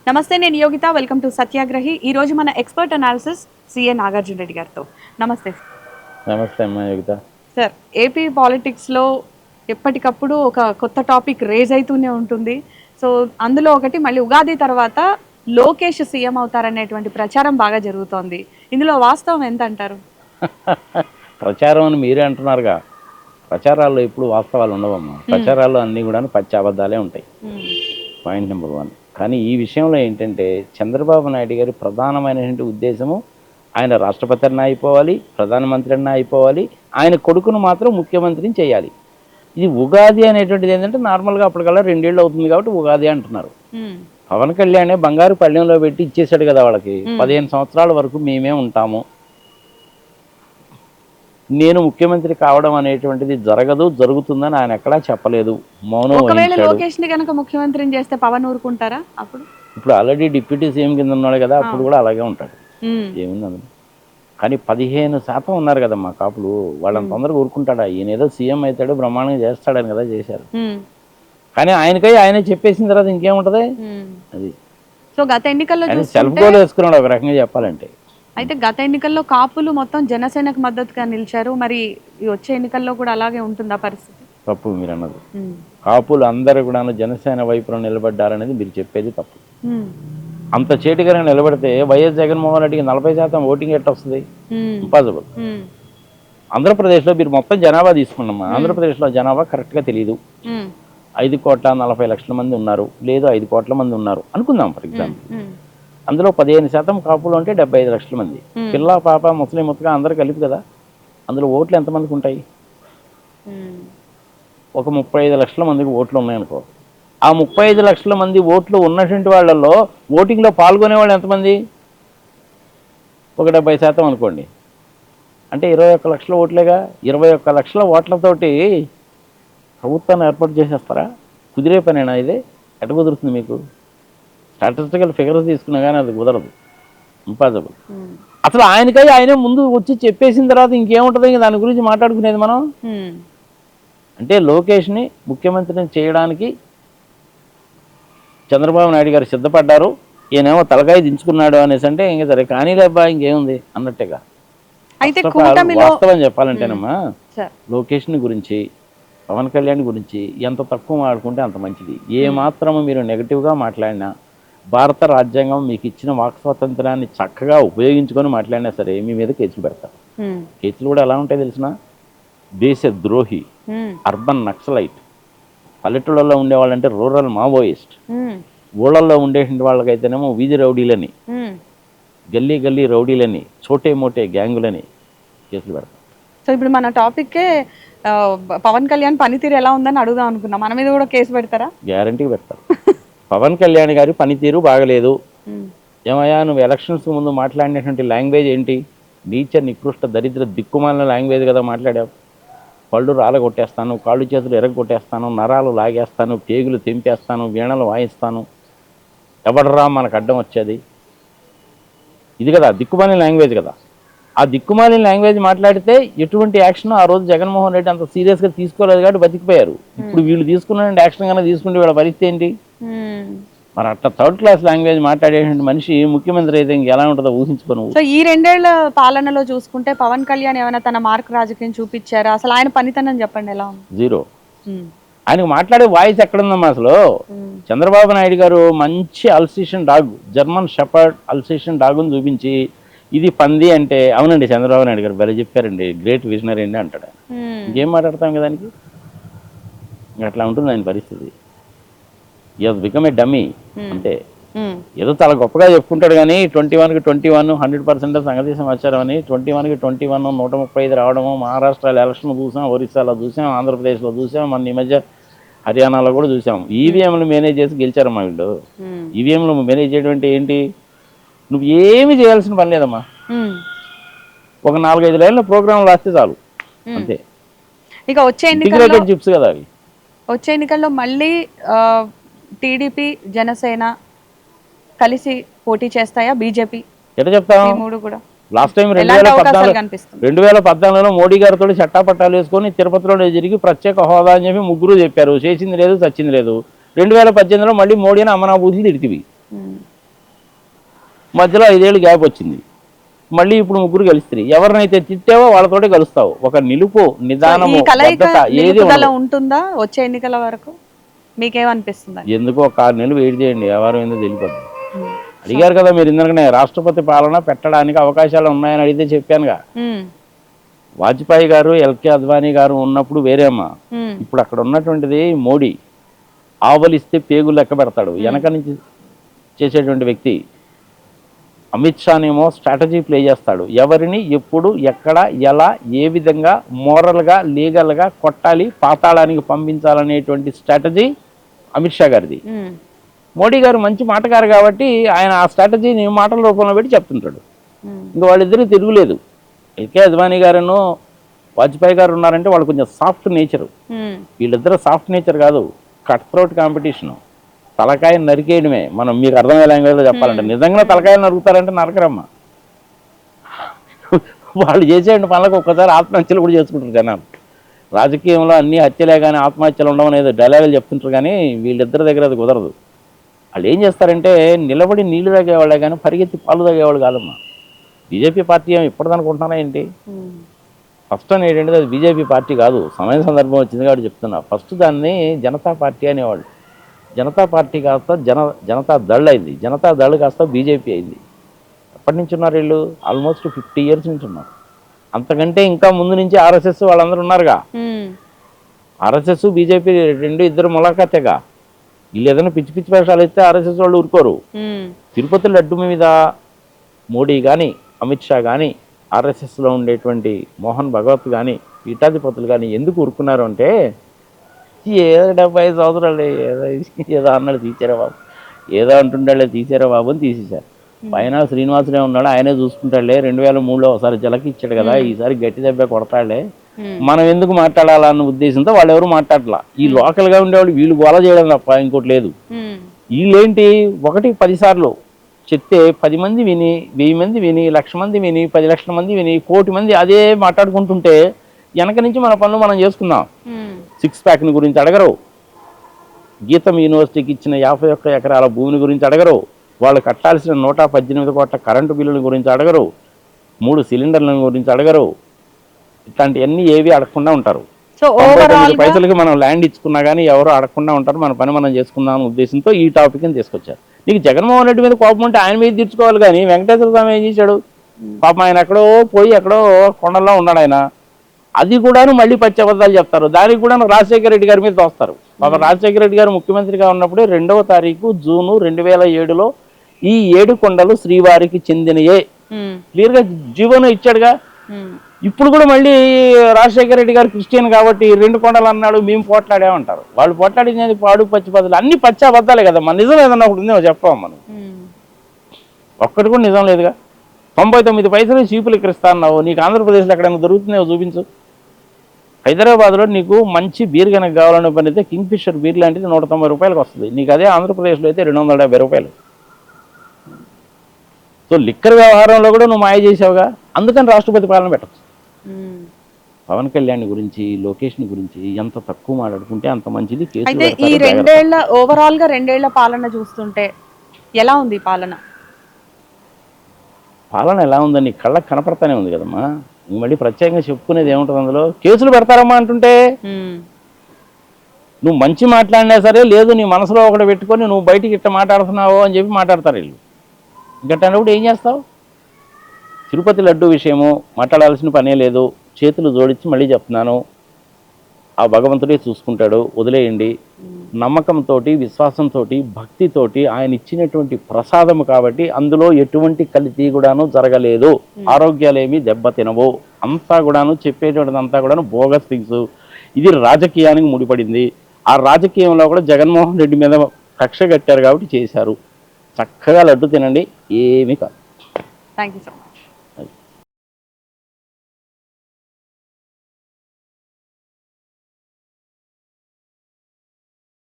నమస్తే, నేను Yogita. Welcome to సత్యాగ్రహి. ఈ రోజు మన expert analysis CA Nagarjuna Reddy గారితో. నమస్తే నమస్తే అమ్మా యోగిత. సార్, ఏపీ పాలిటిక్స్లో ఎప్పటికప్పుడు ఒక కొత్త టాపిక్ రేజ్ అవుతూనే ఉంటుంది. సో అందులో ఒకటి మళ్ళీ ఉగాది తర్వాత లోకేష్ సీఎం అవుతారనేటువంటి ప్రచారం బాగా జరుగుతోంది. ఇందులో వాస్తవం ఎంత అంటారు? ప్రచారం అని మీరే అంటున్నారుగా, ప్రచారాల్లో ఎప్పుడు వాస్తవాలు ఉండవమ్మా. ప్రచారాల్లో అన్నీ కూడా పచ్చి అబద్ధాలే ఉంటాయి. Point number 1. కానీ ఈ విషయంలో ఏంటంటే చంద్రబాబు నాయుడు గారి ప్రధానమైనటువంటి ఉద్దేశము ఆయన రాష్ట్రపతి అన్నా అయిపోవాలి, ప్రధానమంత్రి అన్నా అయిపోవాలి, ఆయన కొడుకును మాత్రం ముఖ్యమంత్రిని చేయాలి. ఇది ఉగాది అనేటువంటిది ఏంటంటే నార్మల్గా అప్పటికల్లా 2 ఏళ్ళు అవుతుంది కాబట్టి ఉగాది అంటున్నారు. పవన్ కళ్యాణ్ బంగారు పళ్ళెంలో పెట్టి ఇచ్చేసాడు కదా వాళ్ళకి. 15 సంవత్సరాల వరకు మేమే ఉంటాము, నేను ముఖ్యమంత్రి కావడం అనేటువంటిది జరగదు, జరుగుతుందని ఆయన ఎక్కడా చెప్పలేదు. మౌనం ఒకవేళ లోకేష్ ని కనుక ముఖ్యమంత్రిని చేస్తే పవన్ ఊరుకుంటారా? అప్పుడు ఇప్పుడు ఆల్రెడీ డిప్యూటీ సీఎం కింద ఉన్నాడు కదా, అప్పుడు కూడా అలాగే ఉంటాడు. ఏముంది అందులో. కానీ 15% ఉన్నారు కదమ్మా కాపులు, వాళ్ళని తొందరగా ఊరుకుంటాడా? ఈయన ఏదో సీఎం అవుతాడు, బ్రహ్మాండంగా చేస్తాడని కదా చేశారు. కానీ ఆయనే చెప్పేసిన తర్వాత ఇంకేముంటది అది. సో గత ఎన్నికల్లో సెల్ఫ్ గోల్ వేసుకున్నాడు ఒక రకంగా చెప్పాలంటే. అయితే గత ఎన్నికల్లో కాపులు మొత్తం జనసేనకు మద్దతుగా నిలిచారు. మరి వచ్చే ఎన్నికల్లో కూడా అలాగే ఉంటుందా పరిస్థితి? తప్పు మీరు అన్నది. కాపులు అందరూ కూడా జనసేన వైపున నిలబడ్డారనేది మీరు చెప్పేది తప్పు. అంత చేటుగా నిలబడితే వైఎస్ జగన్మోహన్ రెడ్డికి 40% ఓటింగ్ ఎట్లా వస్తుంది? ఇంపాసిబుల్. ఆంధ్రప్రదేశ్లో మీరు మొత్తం జనాభా తీసుకున్నామా, ఆంధ్రప్రదేశ్లో జనాభా కరెక్ట్గా తెలియదు. 5,40,00,000 మంది ఉన్నారు, లేదు 5 కోట్ల మంది ఉన్నారు అనుకుందాం ఫర్ ఎగ్జాంపుల్. అందులో 15% కాపులు ఉంటే 75 లక్షల మంది, పిల్ల పాప ముస్లిం ముత్తగా అందరూ కలిపి కదా. అందులో ఓట్లు ఎంతమందికి ఉంటాయి? ఒక 35 లక్షల మందికి ఓట్లు ఉన్నాయనుకో. ఆ 35 లక్షల మంది ఓట్లు ఉన్నటువంటి వాళ్ళల్లో ఓటింగ్లో పాల్గొనే వాళ్ళు ఎంతమంది? ఒక 70% అనుకోండి. అంటే 21 లక్షల ఓట్లేగా. 21 లక్షల ఓట్లతోటి ప్రభుత్వాన్ని ఏర్పాటు చేసేస్తారా? కుదిరే పనేనా ఇదే? ఎట కుదురుతుంది మీకు? స్టాటిస్టికల్ ఫిగర్స్ తీసుకున్నా కానీ అది కుదరదు, ఇంపాసిబుల్. అసలు ఆయనే ముందు వచ్చి చెప్పేసిన తర్వాత ఇంకేముంటుంది దాని గురించి మాట్లాడుకునేది మనం? అంటే లోకేష్ని ముఖ్యమంత్రిని చేయడానికి చంద్రబాబు నాయుడు గారు సిద్ధపడ్డారు, ఈయనేమో తలకాయ దించుకున్నాడు అనేసి అంటే ఇంకా సరే కానీ లేబ్బా ఇంకేముంది అన్నట్టుగా. వాస్తవం చెప్పాలంటేనమ్మా, లోకేష్ని గురించి పవన్ కళ్యాణ్ గురించి ఎంత తక్కువ మాట్లాడుకుంటే అంత మంచిది. ఏ మాత్రము మీరు నెగిటివ్గా మాట్లాడినా, భారత రాజ్యాంగం మీకు ఇచ్చిన వాక్ స్వాతంత్రాన్ని చక్కగా ఉపయోగించుకొని మాట్లాడినా సరే మీ మీద కేసులు పెడతారు. కేసులు కూడా ఎలా ఉంటాయి తెలిసిన? దేశ ద్రోహి, అర్బన్ నక్సలైట్, పల్లెటూళ్ళలో ఉండేవాళ్ళంటే రూరల్ మావోయిస్ట్, ఊళ్ళల్లో ఉండేటువంటి వాళ్ళకైతేనేమో వీధి రౌడీలని, గల్లీ గల్లీ రౌడీలని, చోటే మోటే గ్యాంగులని కేసులు పెడతారు. సో ఇప్పుడు మన టాపిక్కే పవన్ కళ్యాణ్ పనితీరు ఎలా ఉందని అడుగుదాం అనుకున్నాం. మన మీద కూడా కేసు పెడతారా? గ్యారంటీ పెడతారు. పవన్ కళ్యాణ్ గారి పనితీరు బాగలేదు. ఏమయ్యా నువ్వు ఎలక్షన్స్ ముందు మాట్లాడినటువంటి లాంగ్వేజ్ ఏంటి? నీచ నికృష్ట దరిద్ర దిక్కుమాలిన లాంగ్వేజ్ కదా మాట్లాడావు. పళ్ళు రాలగొట్టేస్తాను, కాళ్ళు చేతులు ఎరగొట్టేస్తాను, నరాలు లాగేస్తాను, పేగులు తెంపేస్తాను, వీణలు వాయిస్తాను, ఎవడరా మనకు అడ్డం వచ్చేది, ఇది కదా దిక్కుమాలిన లాంగ్వేజ్ కదా. ఆ దిక్కుమాలిన లాంగ్వేజ్ మాట్లాడితే ఎటువంటి యాక్షన్ ఆ రోజు జగన్మోహన్ రెడ్డి అంత సీరియస్గా తీసుకోలేదు కాబట్టి బతికిపోయారు. ఇప్పుడు వీళ్ళు తీసుకున్న యాక్షన్ కన్నా తీసుకుంటే వీళ్ళ పరిస్థితి ఏంటి? మరి అట్లా థర్డ్ క్లాస్ లాంగ్వేజ్ మాట్లాడేటువంటి మనిషి ముఖ్యమంత్రి అయితే ఎలా ఉంటుందో ఊహించుకోను. సో ఈ 2 ఏళ్ల పాలనలో చూసుకుంటే పవన్ కళ్యాణ్ ఏమైనా తన మార్క్ రాజకీయం చూపించారా? అసలు ఆయన పనితనం చెప్పండి ఎలా ఉంది? జీరో. ఆయనకు మాట్లాడే వాయిస్ ఎక్కడుందమ్మా అసలు? చంద్రబాబు నాయుడు గారు మంచి Alsatian dog, German shepherd Alsatian డాగ్ను చూపించి ఇది పంది అంటే అవునండి చంద్రబాబు నాయుడు గారు భలే చెప్పారండి, గ్రేట్ విజనరీ అండి అంటాడు. ఇంకేం మాట్లాడతాం కదా దానికి? అట్లా ఉంటుంది ఆయన పరిస్థితి. ఈజ్ బికమ్ ఏ డమ్మీ అంటే. ఏదో చాలా గొప్పగా చెప్పుకుంటాడు కానీ 21కి 21 100% సంగతి సమాచారం అని 21కి 21 135 రావడము, మహారాష్ట్రలో ఎలక్షన్ చూసాం, ఒరిస్సాలో చూసాం, ఆంధ్రప్రదేశ్లో చూసాం, మన ఈ మధ్య హర్యానాలో కూడా చూసాం. ఈవీఎంలు మేనేజ్ చేసి గెలిచారమ్మా వీళ్ళు. ఈవీఎంలు మేనేజ్ చేయడం అంటే ఏంటి? నువ్వు ఏమి చేయాల్సిన పని లేదమ్మా. ఒక 4-5 లైన్ల ప్రోగ్రాంలు రాస్తే చాలు అంతే. ఇక వచ్చే ఎన్నికల్లో చిప్స్ కదా అవి. వచ్చే ఎన్నికల్లో మళ్ళీ టీడీపీ జనసేన కలిసి పోటీ చేస్తాయా? బీజేపీ ఎట్లా చెప్తాం? మూడు కూడా లాస్ట్ టైం 2014లో మోడీ గారితో చట్టాపట్టాలు వేసుకొని తిరుపతిలో జరిగి ప్రత్యేక హోదా అని చెప్పి ముగ్గురు చెప్పారు, చేసింది లేదు, చచ్చింది లేదు. 2018లో మళ్ళీ మోడీని అమనాభూతులు తిడితివి. మధ్యలో 5 ఏళ్ళు గ్యాప్ వచ్చింది, మళ్ళీ ఇప్పుడు ముగ్గురు కలిస్తే ఎవరినైతే తిట్టావో వాళ్ళతోటే కలుస్తావు. ఒక నిలుపు నిదానము పద్ధత ఏది ఉంటుందా వచ్చే ఎన్నికల వరకు? మీకేమనిపిస్తుంది? ఎందుకు ఒక 6 నెలలు వెయిట్ చేయండి, ఎవరు ఏందో తెలియదు. అడిగారు కదా మీరు ఇందకనే, రాష్ట్రపతి పాలన పెట్టడానికి అవకాశాలు ఉన్నాయని అడిగితే చెప్పానుగా. వాజ్పేయి గారు, ఎల్కే అద్వానీ గారు ఉన్నప్పుడు వేరేమ్మా. ఇప్పుడు అక్కడ ఉన్నటువంటిది మోడీ. ఆవలిస్తే పేగు లెక్క పెడతాడు, వెనక నుంచి చేసేటువంటి వ్యక్తి. అమిత్ షానేమో స్ట్రాటజీ ప్లే చేస్తాడు, ఎవరిని ఎప్పుడు ఎక్కడ ఎలా ఏ విధంగా మోరల్గా లీగల్గా కొట్టాలి, పాతాళానికి పంపించాలనేటువంటి స్ట్రాటజీ అమిత్ షా గారిది. మోడీ గారు మంచి మాటగారు కాబట్టి ఆయన ఆ స్ట్రాటజీని మాటల రూపంలో పెట్టి చెప్తుంటాడు. ఇంకా వాళ్ళిద్దరూ తిరుగులేదు. ఎల్కే అద్వానీ గారును వాజ్పేయి గారు ఉన్నారంటే వాళ్ళు కొంచెం సాఫ్ట్ నేచరు. వీళ్ళిద్దరూ సాఫ్ట్ నేచర్ కాదు, కట్ థ్రోట్ కాంపిటీషను, తలకాయ నరికేయడమే. మనం మీకు అర్థమయ్యే లాంగ్వేజ్లో చెప్పాలంటే నిజంగా తలకాయలు నరుకుతారంటే నరకరమ్మ. వాళ్ళు చేసేటువంటి పనులకు ఒక్కసారి ఆత్మహత్యలు కూడా చేసుకుంటారు జనాలు. రాజకీయంలో అన్ని హత్యలే కానీ ఆత్మహత్యలు ఉండవనేది డైలాగులు చెప్తుంటారు, కానీ వీళ్ళిద్దరి దగ్గర అది కుదరదు. వాళ్ళు ఏం చేస్తారంటే నిలబడి నీళ్లు తాగేవాళ్ళే కానీ పరిగెత్తి పాలు తాగేవాళ్ళు కాదమ్మా. బీజేపీ పార్టీ ఏమి ఇప్పటిదనుకుంటున్నారా ఏంటి? ఫస్ట్ అని ఏంటంటే అది బీజేపీ పార్టీ కాదు, సమయ సందర్భం వచ్చింది కాబట్టి చెప్తున్నా. ఫస్ట్ దాన్ని జనతా పార్టీ అనేవాళ్ళు. జనతా పార్టీ కాస్త జనతా దళ్ అయింది, జనతా దళ్ కాస్త బీజేపీ అయింది. ఎప్పటి నుంచి ఉన్నారు వీళ్ళు? ఆల్మోస్ట్ 50 years నుంచి ఉన్నారు. అంతకంటే ఇంకా ముందు నుంచి ఆర్ఎస్ఎస్ వాళ్ళందరూ ఉన్నారుగా. ఆర్ఎస్ఎస్ బీజేపీ ఇద్దరు ములాఖాతేగా. వీళ్ళు ఏదైనా పిచ్చి పిచ్చి వేషాలు ఇస్తే ఆర్ఎస్ఎస్ వాళ్ళు ఊరుకోరు. తిరుపతి లడ్డు మీద మోడీ కానీ అమిత్ షా కానీ ఆర్ఎస్ఎస్లో ఉండేటువంటి మోహన్ భగవత్ కానీ పీఠాధిపతులు కానీ ఎందుకు ఊరుకున్నారు అంటే, ఏదో 75 సంవత్సరాలు ఏదో అన్నాడు తీసారా బాబు, ఏదో అంటుండే తీసారా బాబు అని తీసేశారు. పైన శ్రీనివాసులే ఉన్నాడు, ఆయనే చూసుకుంటాడులే. 2003లో ఒకసారి జలకి ఇచ్చాడు కదా, ఈసారి గట్టి దెబ్బ కొడతాడులే, మనం ఎందుకు మాట్లాడాలన్న ఉద్దేశంతో వాళ్ళు ఎవరు మాట్లాడలా. ఈ లోకల్గా ఉండేవాళ్ళు వీళ్ళు గోల చేయడం తప్ప ఇంకోటి లేదు. వీళ్ళేంటి 1-10 సార్లు చెప్తే 10 మంది విని 1000 మంది విని 1,00,000 మంది విని 10 లక్షల మంది విని 1 కోటి మంది అదే మాట్లాడుకుంటుంటే వెనక నుంచి మన పనులు మనం చేసుకుందాం. 6 ప్యాక్ని గురించి అడగరు, గీతం యూనివర్సిటీకి ఇచ్చిన 51 ఎకరాల భూమిని గురించి అడగరు, వాళ్ళు కట్టాల్సిన 118 కోట్ల కరెంటు బిల్లుల గురించి అడగరు, 3 సిలిండర్ల గురించి అడగరు. ఇట్లాంటివన్నీ ఏవి అడగకుండా ఉంటారు. 99 పైసలకి మనం ల్యాండ్ ఇచ్చుకున్నా కానీ ఎవరు అడగకుండా ఉంటారు. మన పని మనం చేసుకుందాం అనే ఉద్దేశంతో ఈ టాపిక్ని తీసుకొచ్చారు. నీకు జగన్మోహన్ రెడ్డి మీద కోపం ఉంటే ఆయన మీద తీర్చుకోవాలి, కానీ వెంకటేశ్వర స్వామి ఏం చేశాడు పాపం? ఆయన ఎక్కడో పోయి ఎక్కడో కొండల్లో ఉన్నాడు ఆయన. అది కూడాను మళ్ళీ పచ్చి అబద్ధాలు చెప్తారు. దానికి కూడా రాజశేఖర రెడ్డి గారి మీద తోస్తారు. పాపం రాజశేఖర రెడ్డి గారు ముఖ్యమంత్రిగా ఉన్నప్పుడు 2వ తారీఖు జూన్ 2007లో ఈ 7 కొండలు శ్రీవారికి చెందినయే క్లియర్గా జీవోను ఇచ్చాడుగా. ఇప్పుడు కూడా మళ్ళీ రాజశేఖర రెడ్డి గారు క్రిస్టియన్ కాబట్టి 2 కొండలు అన్నాడు, మేము పోట్లాడామంటారు. వాళ్ళు పోట్లాడింది పాడు పచ్చి పద్ధతులు అన్ని పచ్చి అబద్ధాలే కదా. మన నిజం ఏదన్నా ఒకటి ఉందేమో చెప్పాం మనం. ఒక్కటి కూడా నిజం లేదుగా. 99 పైసలు చీపులు ఇస్తా అన్నావు, నీకు ఆంధ్రప్రదేశ్లో ఎక్కడైనా దొరుకుతున్నాయో చూపించు. హైదరాబాద్లో నీకు మంచి బీర్ కనుక కావాలనే పని అయితే కింగ్ ఫిషర్ బీర్ లాంటిది 190 రూపాయలకు వస్తుంది. నీకు అదే ఆంధ్రప్రదేశ్లో అయితే 270 రూపాయలు. సో లిక్కర్ వ్యవహారంలో కూడా నువ్వు మాయ చేసావుగా, అందుకని రాష్ట్రపతి పాలన పెట్టచ్చు. పవన్ కళ్యాణ్ గురించి లోకేష్ గురించి ఎంత తక్కువ మాట్లాడుకుంటే అంత మంచిది. అయితే ఈ 2 ఏళ్ల ఓవరాల్ గా 2 ఏళ్ల పాలన చూస్తుంటే ఎలా ఉంది పాలన? పాలన ఎలా ఉందని కళ్ళకు కనపడతానే ఉంది కదమ్మా. మళ్ళీ ప్రత్యేకంగా చెప్పుకునేది ఏముంటుంది అందులో? కేసులు పెడతారమ్మా అంటుంటే నువ్వు మంచి మాట్లాడినా సరే లేదు, నీ మనసులో ఒకటి పెట్టుకొని నువ్వు బయటికి ఇట్ట మాట్లాడుతున్నావు అని చెప్పి మాట్లాడతారు వీళ్ళు. ఇంకట్టప్పుడు ఏం చేస్తావు? తిరుపతి లడ్డు విషయము మాట్లాడాల్సిన పనే లేదు. చేతులు జోడించి మళ్ళీ చెప్తున్నాను, ఆ భగవంతుడే చూసుకుంటాడు, వదిలేయండి. నమ్మకంతో విశ్వాసంతో భక్తితోటి ఆయన ఇచ్చినటువంటి ప్రసాదము కాబట్టి అందులో ఎటువంటి కల్తీ కూడాను జరగలేదు. ఆరోగ్యాలేమి దెబ్బతినవు. అంతా కూడాను చెప్పేటువంటిది అంతా కూడాను బోగస్ థింగ్స్. ఇది రాజకీయానికి ముడిపడింది. ఆ రాజకీయంలో కూడా జగన్మోహన్ రెడ్డి మీద కక్ష కట్టారు కాబట్టి చేశారు. చక్కగా లడ్డు తినండి, ఏమీ కాదు. Thank you so much.